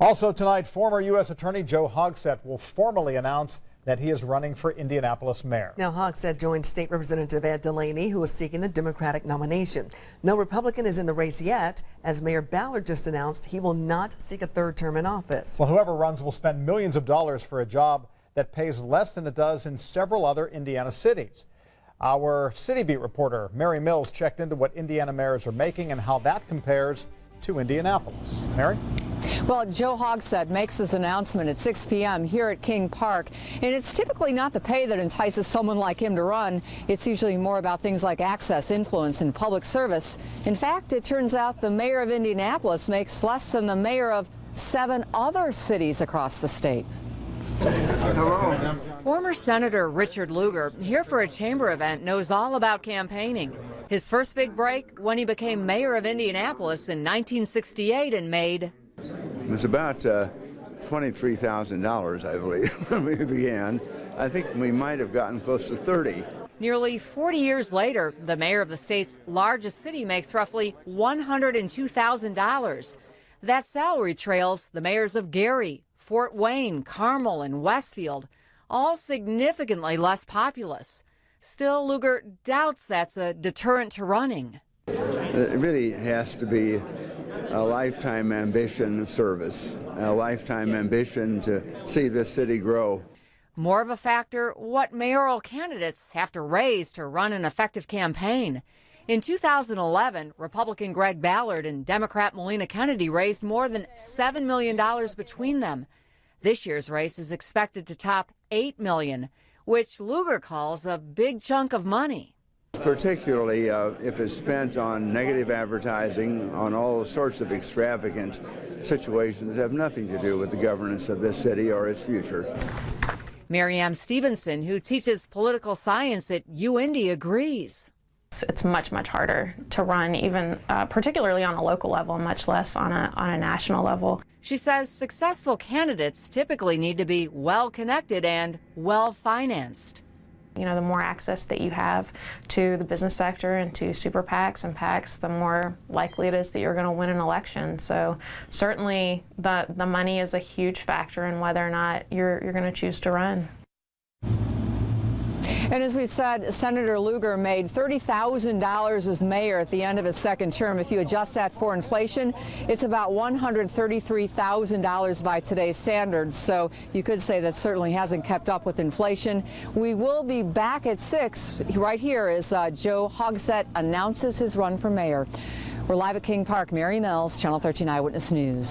Also tonight, former U.S. Attorney Joe Hogsett will formally announce that he is running for Indianapolis mayor. Now, Hogsett joined State Representative Ed Delaney, who is seeking the Democratic nomination. No Republican is in the race yet, as Mayor Ballard just announced he will not seek a third term in office. Well, whoever runs will spend millions of dollars for a job that pays less than it does in several other Indiana cities. Our City Beat reporter Mary Mills checked into what Indiana mayors are making and how that compares to Indianapolis. Mary? Well, Joe Hogsett makes his announcement at 6 p.m. here at King Park, and it's typically not the pay that entices someone like him to run. It's usually more about things like access, influence, and public service. In fact, it turns out the mayor of Indianapolis makes less than the mayor of 7 other cities across the state. Hello. Former Senator Richard Lugar, here for a chamber event, knows all about campaigning. His first big break when he became mayor of Indianapolis in 1968 and made... It was about $23,000, I believe, when we began. I think we might have gotten close to 30. Nearly 40 years later, the mayor of the state's largest city makes roughly $102,000. That salary trails the mayors of Gary, Fort Wayne, Carmel, and Westfield, all significantly less populous. Still, Lugar doubts that's a deterrent to running. It really has to be a lifetime ambition of service, a lifetime ambition to see this city grow. More of a factor, what mayoral candidates have to raise to run an effective campaign. In 2011, Republican Greg Ballard and Democrat Melina Kennedy raised more than $7 million between them. This year's race is expected to top $8 million, which Lugar calls a big chunk of money. Particularly if it's spent on negative advertising, on all sorts of extravagant situations that have nothing to do with the governance of this city or its future. Miriam Stevenson, who teaches political science at UIndy, agrees. It's much harder to run, even particularly on a local level, much less on a national level. She says successful candidates typically need to be well-connected and well-financed. You know, the more access that you have to the business sector and to super PACs and PACs, the more likely it is that you're going to win an election. So certainly the money is a huge factor in whether or not you're going to choose to run. And as we said, Senator Lugar made $30,000 as mayor at the end of his second term. If you adjust that for inflation, it's about $133,000 by today's standards. So you could say that certainly hasn't kept up with inflation. We will be back at 6 right here as Joe Hogsett announces his run for mayor. We're live at King Park. Mary Mills, Channel 13 Eyewitness News.